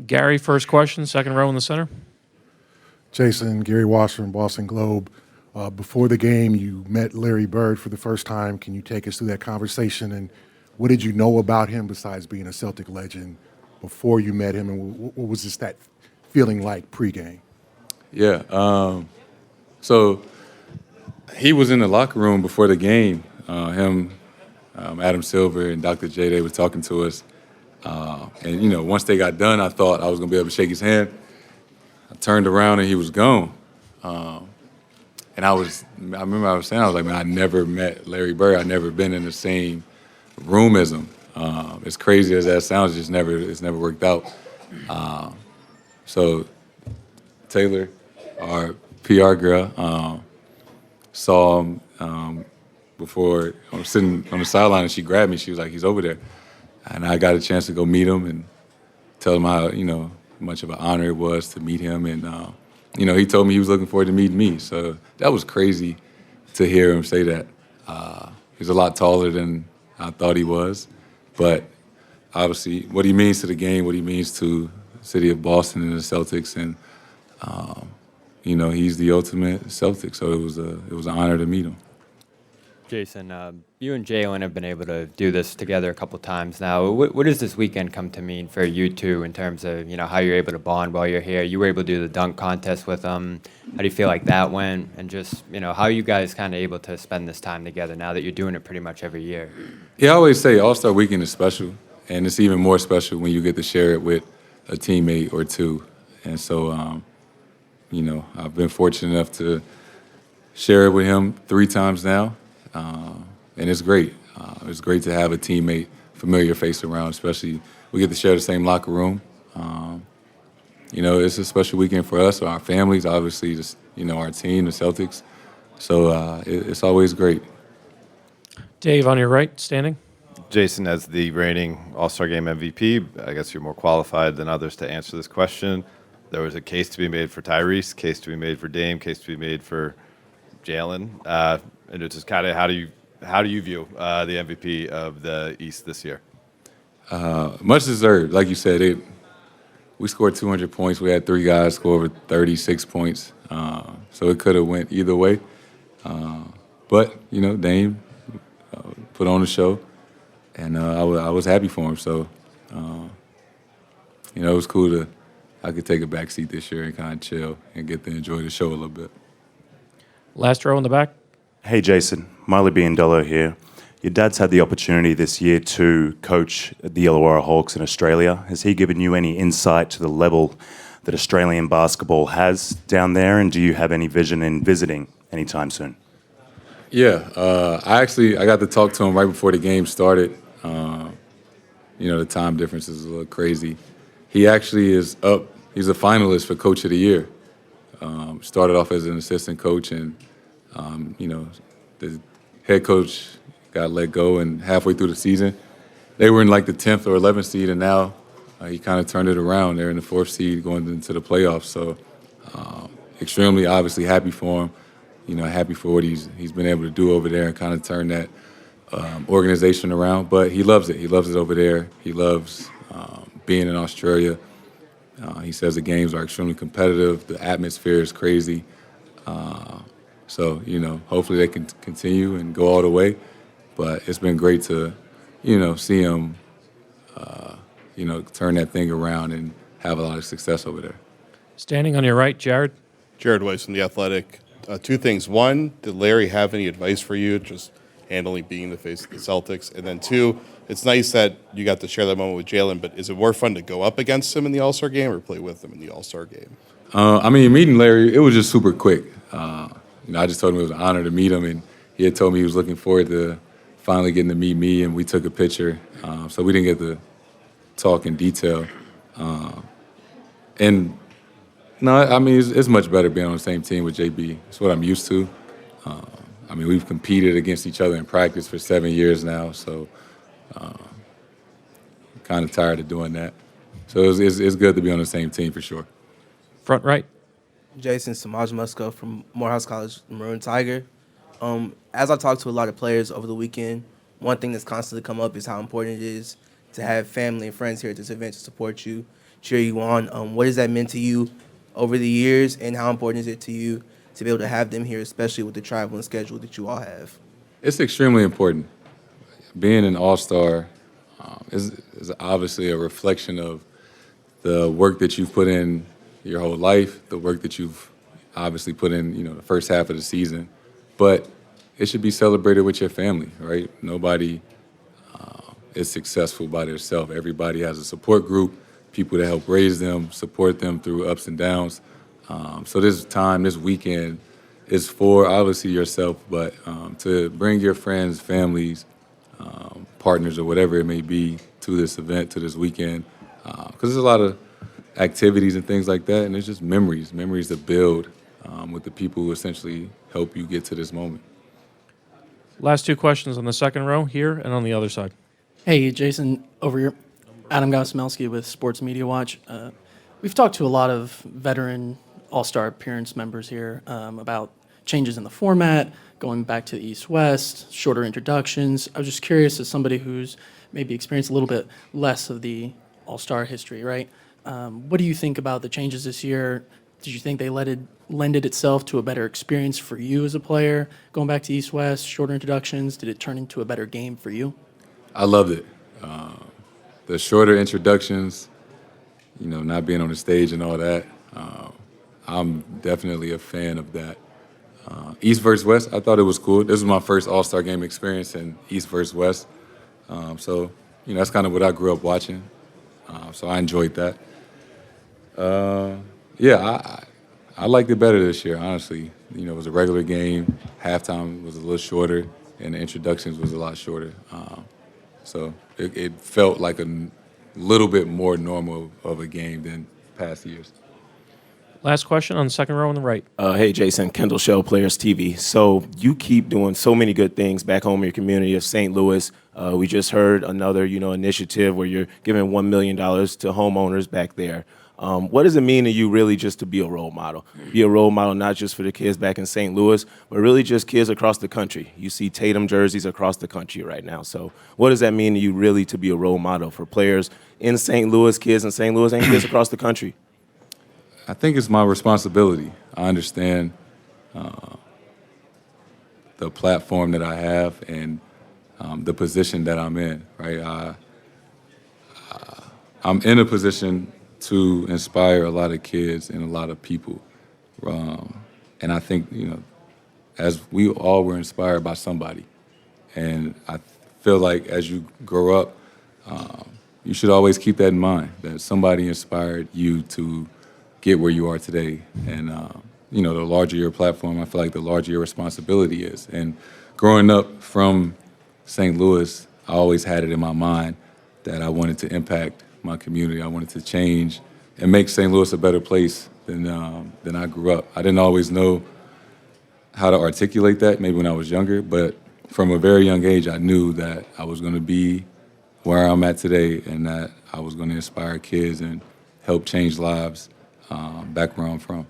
Gary, first question, second row in the center. Jayson, Gary Washburn, Boston Globe. Before the game, you met Larry Bird for the first time. Can you take us through that conversation? And what did you know about him besides being a Celtic legend before you met him? And what was just that feeling like pregame? Yeah. So he was in the locker room before the game. Adam Silver, and Dr. J, they were talking to us. And, once they got done, I thought I was going to be able to shake his hand. I turned around and he was gone. And I remember I was saying, man, I never met Larry Bird. I'd never been in the same room as him. As crazy as that sounds, it's never worked out. So Taylor, our PR girl, saw him before I was sitting on the sideline, and she grabbed me. She was like, he's over there. And I got a chance to go meet him and tell him how, much of an honor it was to meet him. And, he told me he was looking forward to meeting me. So that was crazy to hear him say that. He's a lot taller than I thought he was. But obviously what he means to the game, what he means to the city of Boston and the Celtics, and, he's the ultimate Celtic. So it was an honor to meet him. Jayson, you and Jaylen have been able to do this together a couple times now. What does this weekend come to mean for you two in terms of how you're able to bond while you're here? You were able to do the dunk contest with them. How do you feel like that went? And just how are you guys kind of able to spend this time together now that you're doing it pretty much every year? Yeah, I always say All-Star Weekend is special, and it's even more special when you get to share it with a teammate or two. And so, I've been fortunate enough to share it with him 3 times now. And it's great. It's great to have a teammate, familiar face around, especially we get to share the same locker room. It's a special weekend for us, our families, obviously, just, our team, the Celtics. So it's always great. Dave, on your right, standing. Jayson, as the reigning All-Star Game MVP, I guess you're more qualified than others to answer this question. There was a case to be made for Tyrese, case to be made for Dame, case to be made for Jaylen. And it's just kind of how do you view the MVP of the East this year? Much deserved. Like you said, we scored 200 points. We had 3 guys score over 36 points. So it could have went either way. But, Dame put on the show, and I was happy for him. So, it was cool I could take a back seat this year and kind of chill and get to enjoy the show a little bit. Last row in the back. Hey, Jayson. Miley Biandello here. Your dad's had the opportunity this year to coach the Illawarra Hawks in Australia. Has he given you any insight to the level that Australian basketball has down there, and do you have any vision in visiting anytime soon? Yeah, I got to talk to him right before the game started. The time difference is a little crazy. He actually is up. He's a finalist for Coach of the Year. Started off as an assistant coach, and the head coach got let go, and halfway through the season, they were in like the 10th or 11th seed, and now he kind of turned it around. They're in the 4th seed going into the playoffs. So extremely, obviously, happy for him. Happy for what he's been able to do over there and kind of turn that organization around. But he loves it. He loves it over there. He loves being in Australia. He says the games are extremely competitive. The atmosphere is crazy. So, hopefully they can continue and go all the way. But it's been great to, see him, turn that thing around and have a lot of success over there. Standing on your right, Jared. Jared Weiss from The Athletic. 2 things. 1, did Larry have any advice for you, just handling being the face of the Celtics? And then 2, it's nice that you got to share that moment with Jaylen, but is it more fun to go up against him in the All-Star game or play with him in the All-Star game? Meeting Larry, it was just super quick. I just told him it was an honor to meet him, and he had told me he was looking forward to finally getting to meet me, and we took a picture. So we didn't get to talk in detail. It's much better being on the same team with JB. It's what I'm used to. We've competed against each other in practice for 7 years now, so kind of tired of doing that. So it's good to be on the same team for sure. Front right. Jayson, Samaj Musko from Morehouse College, Maroon Tiger. As I talked to a lot of players over the weekend, one thing that's constantly come up is how important it is to have family and friends here at this event to support you. cheer you on. What has that meant to you over the years, and how important is it to you to be able to have them here, especially with the traveling schedule that you all have? It's extremely important. Being an all-star is obviously a reflection of the work that you've put in your whole life, the work that you've obviously put in, the first half of the season. But it should be celebrated with your family, right? Nobody is successful by themselves. Everybody has a support group, people that help raise them, support them through ups and downs. So this weekend, is for obviously yourself, but to bring your friends, families, partners, or whatever it may be to this event, to this weekend, because there's a lot of activities and things like that, and it's just memories to build with the people who essentially help you get to this moment. Last two questions on the second row here and on the other side. Hey, Jason, over here. Adam Gosmelski with Sports Media Watch. We've talked to a lot of veteran All-Star appearance members here about changes in the format, going back to the East-West, shorter introductions. I was just curious, as somebody who's maybe experienced a little bit less of the All-Star history, right? What do you think about the changes this year? Did you think they lended itself to a better experience for you as a player, going back to East-West, shorter introductions? Did it turn into a better game for you? I loved it. The shorter introductions, not being on the stage and all that, I'm definitely a fan of that. East versus West, I thought it was cool. This was my first All-Star game experience in East versus West. So, that's kind of what I grew up watching. So I enjoyed that. I liked it better this year, honestly. It was a regular game. Halftime was a little shorter, and the introductions was a lot shorter. So it felt like a little bit more normal of a game than past years. Last question on the second row on the right. Hey, Jason, Kendall Shell, Players TV. So you keep doing so many good things back home in your community of St. Louis. We just heard another, initiative where you're giving $1 million to homeowners back there. What does it mean to you really just to be a role model? Be a role model not just for the kids back in St. Louis, but really just kids across the country. You see Tatum jerseys across the country right now. So what does that mean to you really to be a role model for players in St. Louis, kids in St. Louis, and kids across the country? I think it's my responsibility. I understand the platform that I have and the position that I'm in, right? I'm in a position to inspire a lot of kids and a lot of people. And I think, as we all were inspired by somebody. And I feel like as you grow up, you should always keep that in mind, that somebody inspired you to get where you are today. And, the larger your platform, I feel like the larger your responsibility is. And growing up from St. Louis, I always had it in my mind that I wanted to impact my community. I wanted to change and make St. Louis a better place than I grew up. I didn't always know how to articulate that, maybe when I was younger, but from a very young age, I knew that I was going to be where I'm at today and that I was going to inspire kids and help change lives back where I'm from.